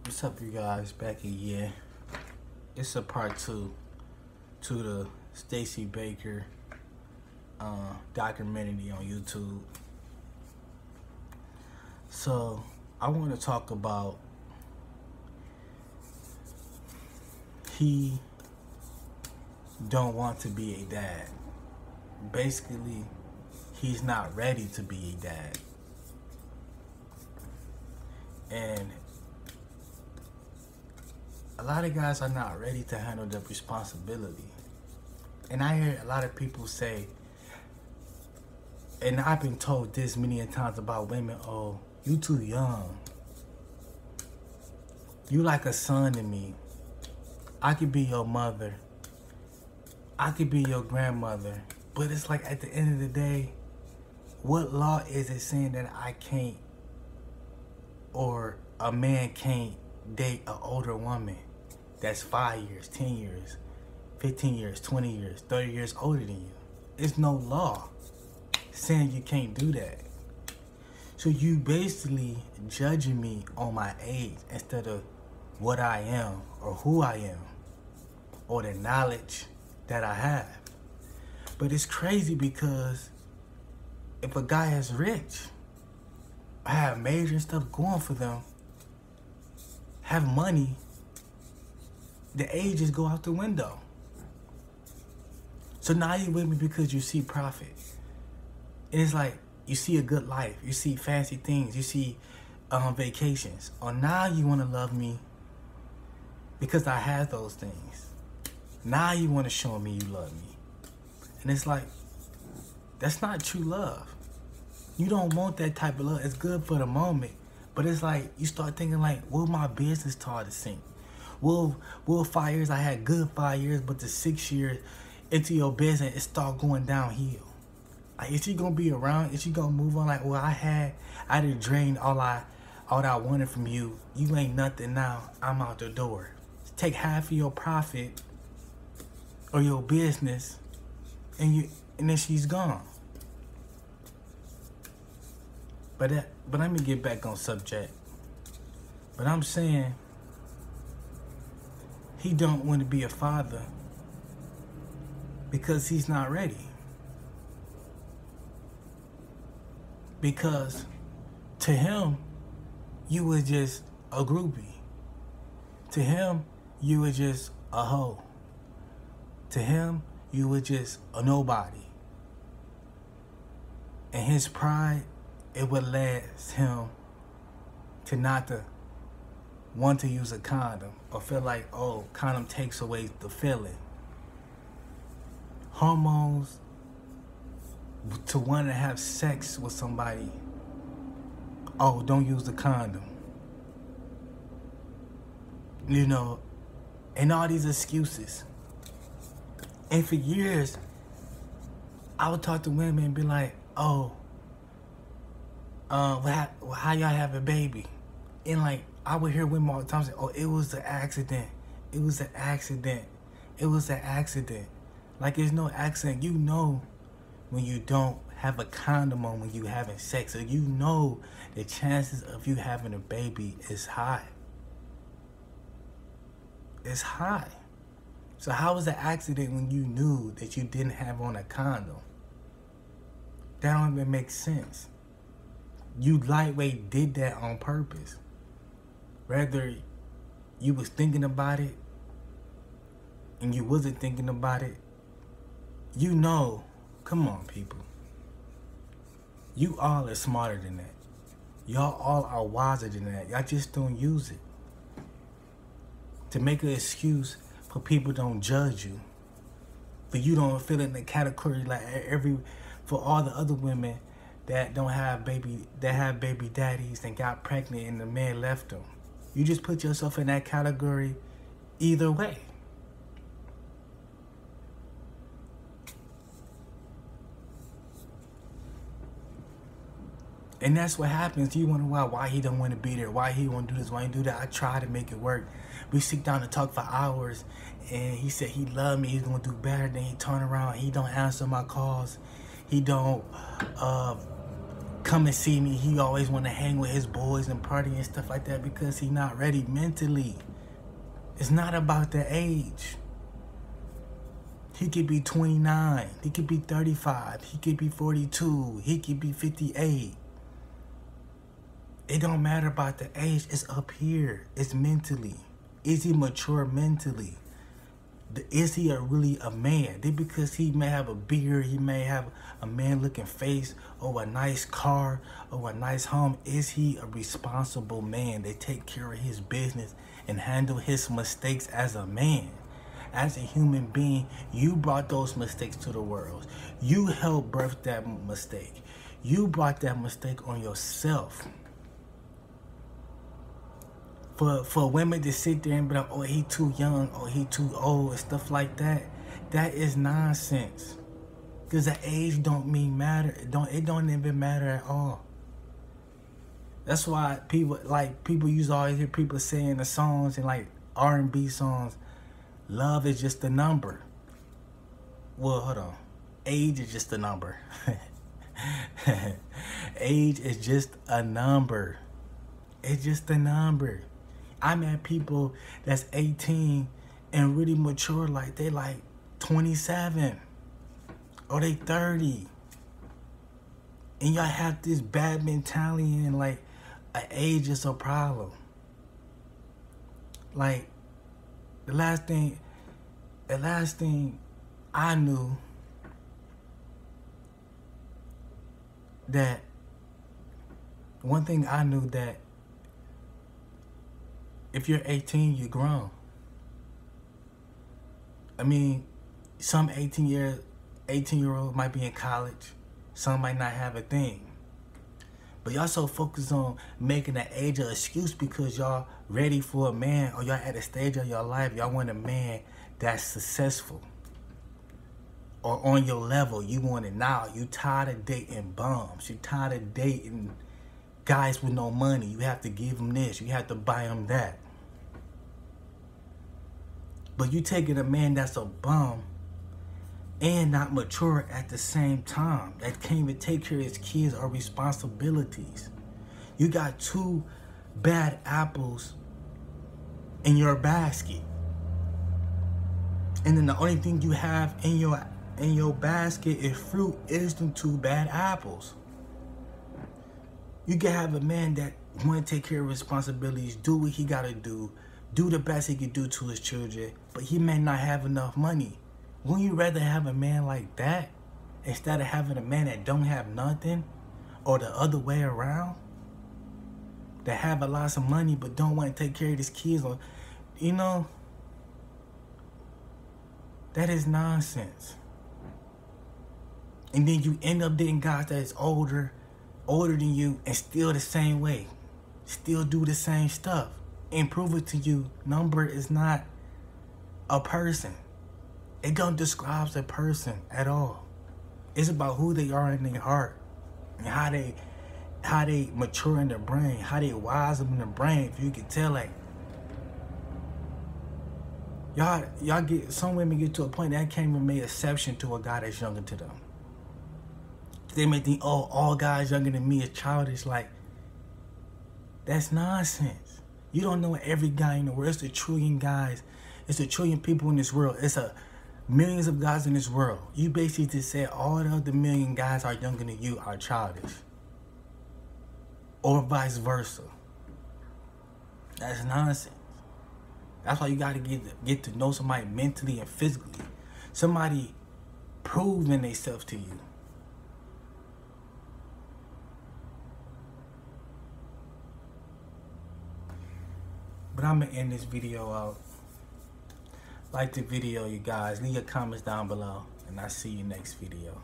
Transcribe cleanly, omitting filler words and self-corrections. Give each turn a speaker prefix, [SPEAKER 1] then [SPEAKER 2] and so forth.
[SPEAKER 1] What's up, you guys? Back again. It's a part two to the Stacey Baker documentary on YouTube. So I want to talk about he don't want to be a dad. Basically, he's not ready to be a dad. And a lot of guys are not ready to handle the responsibility. And I hear a lot of people say, and I've been told this many times about women, oh, you too young. You like a son to me. I could be your mother. I could be your grandmother. But it's like at the end of the day, what law is it saying that I can't, or a man can't date an older woman that's 5 years, 10 years, 15 years, 20 years, 30 years older than you? There's no law saying you can't do that. So you basically judging me on my age instead of what I am or who I am or the knowledge that I have. But it's crazy because if a guy is rich, have major stuff going for them, have money, the ages go out the window. So now you with me because you see profit. And it's like you see a good life, you see fancy things, you see vacations. Or now you want to love me because I have those things. Now you want to show me you love me. And it's like, that's not true love. You don't want that type of love. It's good for the moment. But it's like, you start thinking like, will my business start to sink? Will 5 years, I had good 5 years, but the 6 years into your business, it start going downhill. Like, is she gonna be around? Is she gonna move on? Like, well, I done drained all that I wanted from you. You ain't nothing now. I'm out the door. Take half of your profit or your business, and then she's gone. But let me get back on subject. But I'm saying he don't want to be a father because he's not ready. Because to him, you were just a groupie. To him, you were just a hoe. To him, you were just a nobody. And his pride, it would lead him to not to want to use a condom or feel like, oh, condom takes away the feeling. Hormones to want to have sex with somebody. Oh, don't use the condom. You know, and all these excuses. And for years, I would talk to women and be like, oh, how y'all have a baby? And like, I would hear women all the time say, oh, it was an accident. It was an accident. It was an accident. Like, it's no accident. You know when you don't have a condom on when you having sex. So you know the chances of you having a baby is high. It's high. So how was it an accident when you knew that you didn't have on a condom? That don't even make sense. You lightweight did that on purpose. Whether you was thinking about it and you wasn't thinking about it, you know, come on, people. You all are smarter than that. Y'all all are wiser than that. Y'all just don't use it to make an excuse for people don't judge you. But you don't feel in the category like for all the other women that don't have baby daddies and got pregnant and the man left them. You just put yourself in that category either way. And that's what happens. You wonder why he don't want to be there, why he won't do this, why he do that. I try to make it work. We sit down and talk for hours, and he said he loved me, he's gonna do better. Then he turn around, he don't answer my calls, he don't come and see me, he always want to hang with his boys and party and stuff like that because he not ready mentally. It's not about the age. He could be 29. He could be 35. He could be 42. He could be 58. It don't matter about the age. It's up here. It's mentally. Is he mature mentally? Is he really a man? Then because he may have a beard, he may have a man-looking face, or a nice car, or a nice home, is he a responsible man that take care of his business and handle his mistakes as a man? As a human being, you brought those mistakes to the world. You helped birth that mistake. You brought that mistake on yourself. For women to sit there and be like, oh, he too young, or he too old, and stuff like that, that is nonsense. Because the age don't mean matter. It don't even matter at all. That's why people used to always hear people saying in the songs and like R&B songs, love is just a number. Well, hold on. Age is just a number. Age is just a number. It's just a number. I met people that's 18 and really mature, like they like 27 or they 30. And y'all have this bad mentality and like age is a problem. Like the last thing I knew that if you're 18, you're grown. I mean, some 18-year-old might be in college. Some might not have a thing. But y'all so focused on making the age an excuse because y'all ready for a man, or y'all at a stage of your life, y'all want a man that's successful or on your level. You want it now. You tired of dating bums. You tired of dating guys with no money. You have to give them this. You have to buy them that. But you taking a man that's a bum and not mature at the same time, that can't even take care of his kids or responsibilities. You got two bad apples in your basket. And then the only thing you have in your basket is fruit, is them two bad apples. You can have a man that want to take care of responsibilities, do what he got to do the best he can do to his children, but he may not have enough money. Wouldn't you rather have a man like that instead of having a man that don't have nothing, or the other way around, that have a lot of money but don't want to take care of his kids? Or, you know, that is nonsense. And then you end up dating guys that is older than you and still the same way, still do the same stuff, and prove it to you. Number is not a person. It don't describe a person at all. It's about who they are in their heart and how they mature in their brain, how they wise up in their brain. If you can tell, like, y'all get, some women get to a point that can't even make exception to a guy that's younger to them. They may think, oh, all guys younger than me is childish. Like, that's nonsense. You don't know every guy in the world. It's a trillion guys. It's a trillion people in this world. It's millions of guys in this world. You basically just said all the other million guys are younger than you are childish. Or vice versa. That's nonsense. That's why you got to get to know somebody mentally and physically. Somebody proving themselves to you. But I'm going to end this video out. Like the video, you guys. Leave your comments down below. And I'll see you next video.